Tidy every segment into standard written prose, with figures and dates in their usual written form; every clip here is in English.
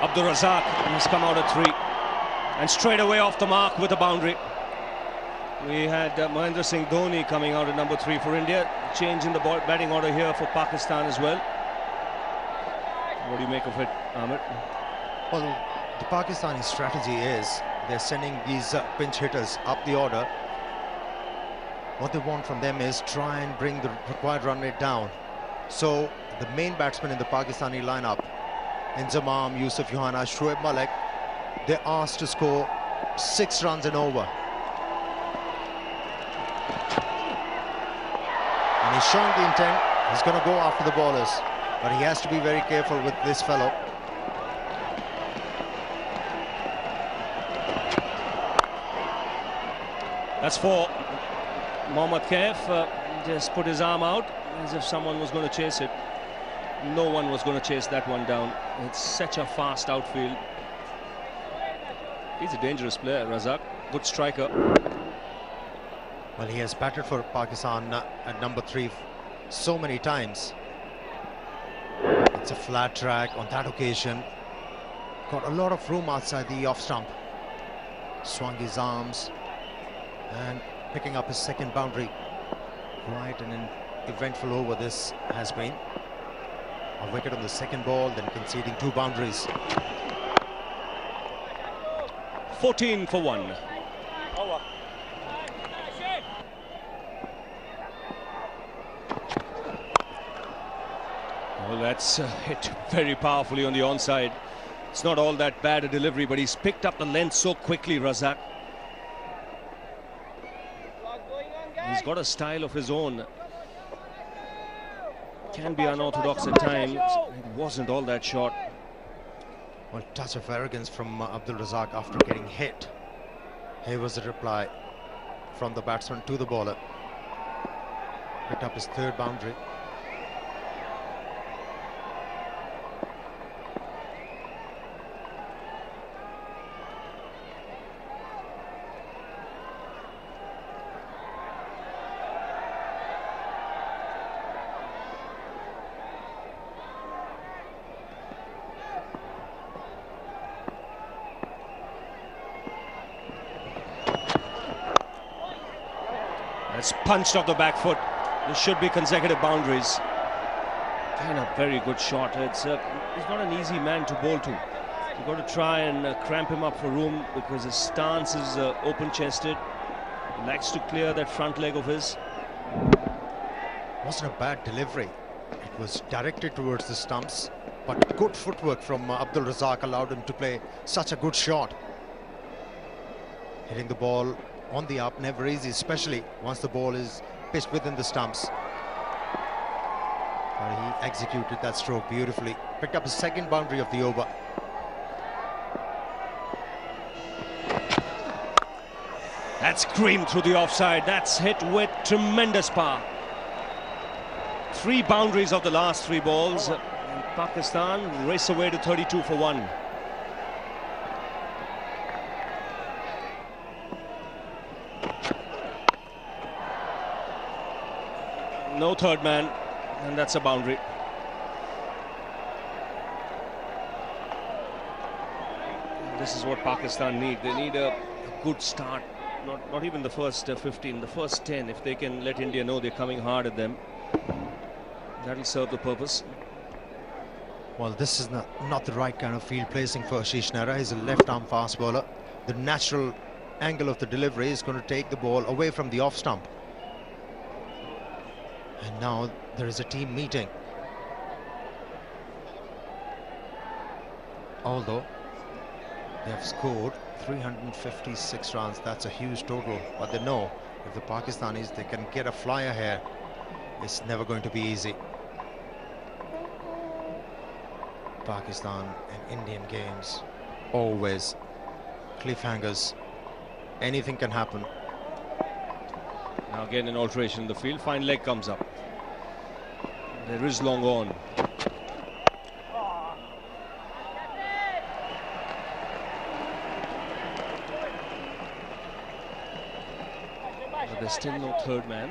Abdul Razzaq has come out at 3 and straight away off the mark with a boundary. We had Mahendra Singh Dhoni coming out at number 3 for India. Change in the batting order here for Pakistan as well. What do you make of it, Ahmed? Well, the Pakistani strategy is they're sending these pinch hitters up the order. What they want from them is try and bring the required run rate down. So the main batsmen in the Pakistani lineup, Inzamam, Yusuf Yohana, Shoaib Malik, they're asked to score 6 runs and over. And he's showing the intent. He's going to go after the bowlers, but he has to be very careful with this fellow. That's 4. Mohammad Kaif just put his arm out as if someone was going to chase it. No one was going to chase that one down. It's such a fast outfield. He's a dangerous player, Razzaq. Good striker. Well, he has batted for Pakistan at number 3 so many times. It's a flat track on that occasion. Got a lot of room outside the off stump. Swung his arms and picking up his second boundary. Quite an eventful over this has been. A wicket on the second ball, then conceding 2 boundaries. 14 for 1. Well, that's hit very powerfully on the onside. It's not all that bad a delivery, but he's picked up the length so quickly, Razzaq. He's got a style of his own. Can be unorthodox at times. It wasn't all that short. Well, touch of arrogance from Abdul Razzaq after getting hit. Here was the reply from the batsman to the bowler. Picked up his 3rd boundary. It's punched off the back foot. There should be consecutive boundaries. Kind of very good shot. He's not an easy man to bowl to. You've got to try and cramp him up for room because his stance is open-chested. He likes to clear that front leg of his. Wasn't a bad delivery. It was directed towards the stumps, but good footwork from Abdul Razzaq allowed him to play such a good shot. Hitting the ball on the up, never easy, especially once the ball is pitched within the stumps. But he executed that stroke beautifully. Picked up his 2nd boundary of the over. That's screamed through the offside. That's hit with tremendous power. 3 boundaries of the last 3 balls. And Pakistan race away to 32 for 1. No 3rd man, and that's a boundary. This is what Pakistan need. They need a good start. Not even the first 15, the first 10. If they can let India know they're coming hard at them, that'll serve the purpose. Well, this is not the right kind of field placing for Ashish Nehra. He's a left-arm fast bowler. The natural angle of the delivery is going to take the ball away from the off stump. And now there is a team meeting. Although they have scored 356 runs, that's a huge total. But they know if the Pakistanis, they can get a flyer here, it's never going to be easy. Pakistan and Indian games, always cliffhangers. Anything can happen. Now again an alteration in the field. Fine leg comes up. There is long on. But there's still no 3rd man.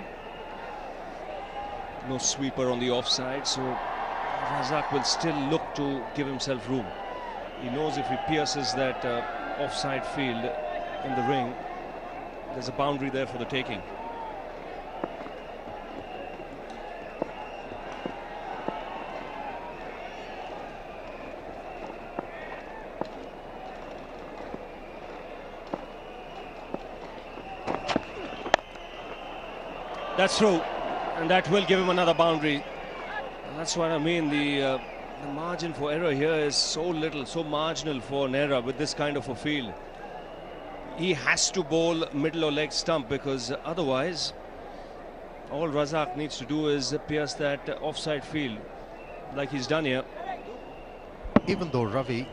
No sweeper on the offside, so Razzaq will still look to give himself room. He knows if he pierces that offside field in the ring, there's a boundary there for the taking. That's through, and that will give him another boundary. And that's what I mean. The margin for error here is so little, so marginal for an error with this kind of a field. He has to bowl middle or leg stump, because otherwise all Razzaq needs to do is pierce that offside field like he's done here. Even though Ravi,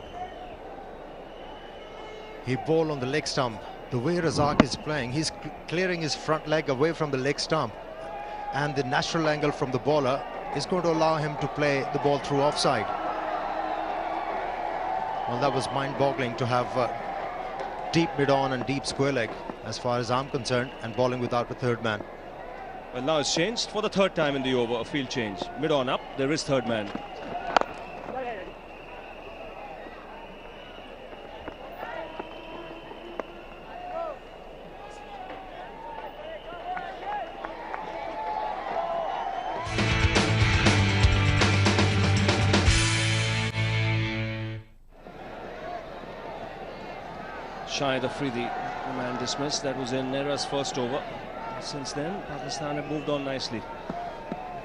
he bowled on the leg stump, the way Razzaq is playing, he's clearing his front leg away from the leg stump, and the natural angle from the bowler is going to allow him to play the ball through offside. Well, that was mind-boggling to have deep mid-on and deep square leg, as far as I'm concerned, and bowling without a third man. Well, now it's changed for the third time in the over, a field change. Mid-on up, there is third man. Shy the Afridi, the man dismissed. That was in Nehra's first over. Since then, Pakistan have moved on nicely.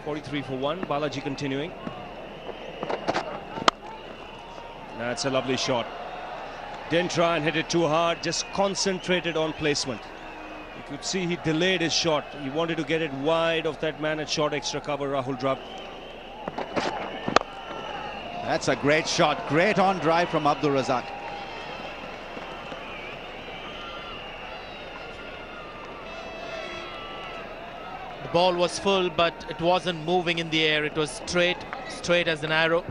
43 for 1. Balaji continuing. That's a lovely shot. Didn't try and hit it too hard, just concentrated on placement. You could see he delayed his shot. He wanted to get it wide of that man at short extra cover, Rahul Dravid. That's a great shot. Great on drive from Abdul Razzaq. The ball was full, but it wasn't moving in the air. It was straight as an arrow.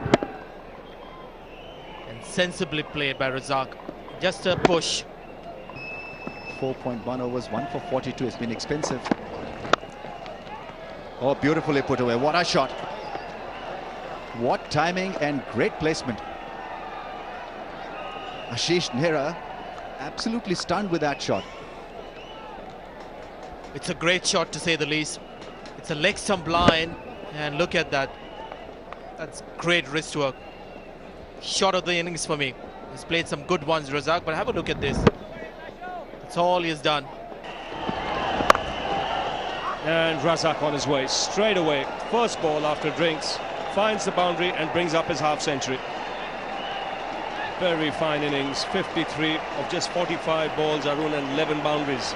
And sensibly played by Razzaq. Just a push. 4.1 overs, 1 for 42. It's been expensive. Oh, beautifully put away. What a shot. What timing and great placement. Ashish Nehra absolutely stunned with that shot. It's a great shot, to say the least. It's a leg stump line, and look at that. That's great wrist work. Shot of the innings for me. He's played some good ones, Razzaq, but have a look at this. That's all he has done. And Razzaq on his way, straight away. First ball after drinks, finds the boundary and brings up his half century. Very fine innings, 53 of just 45 balls, Arun, and 11 boundaries.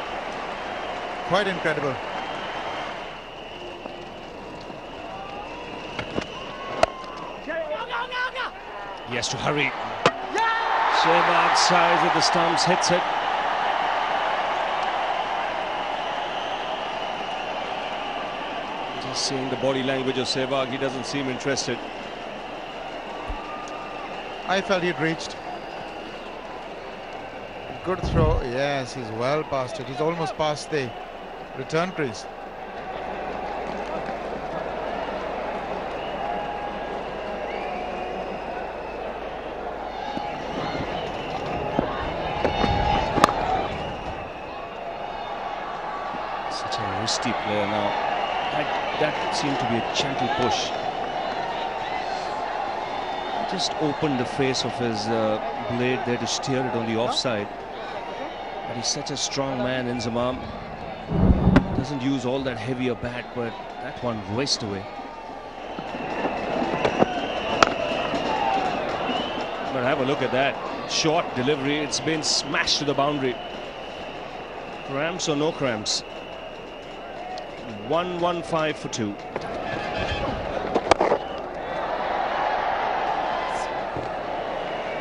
Quite incredible. He has to hurry. Sehwag sides with the stumps, hits it. Just seeing the body language of Sehwag, he doesn't seem interested. I felt he'd reached. Good throw. Yes, he's well past it. He's almost past the return crease. Such a risky player now. That seemed to be a gentle push. Just opened the face of his blade there to steer it on the offside. But he's such a strong man, Inzamam. Doesn't use all that heavier bat, but that one raced away. But have a look at that. Short delivery, it's been smashed to the boundary. Cramps or no cramps? 115 for 2.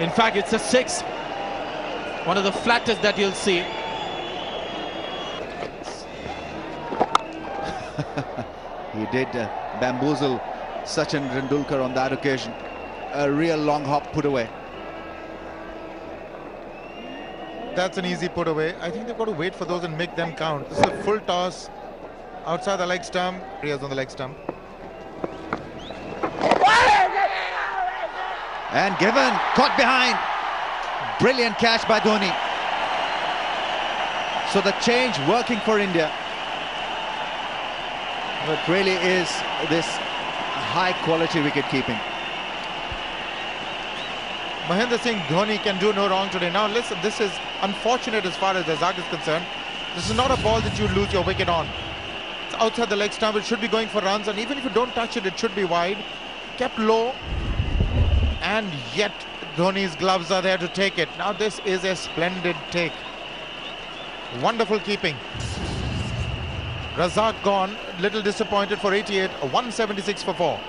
In fact, it's a 6. One of the flattest that you'll see. He did bamboozle Sachin Tendulkar on that occasion. A real long hop put away. That's an easy put away. I think they've got to wait for those and make them count. This is a full toss outside the leg stump. Riaz on the leg stump. And given, caught behind. Brilliant catch by Dhoni. So the change working for India. But really is this high quality wicket keeping. Mahendra Singh Dhoni can do no wrong today. Now listen, this is unfortunate as far as Razzaq is concerned. This is not a ball that you lose your wicket on. It's outside the leg stump. It should be going for runs, and even if you don't touch it, it should be wide. Kept low, and yet Dhoni's gloves are there to take it. Now this is a splendid take. Wonderful keeping. Razzaq gone, little disappointed for 88, 176 for 4.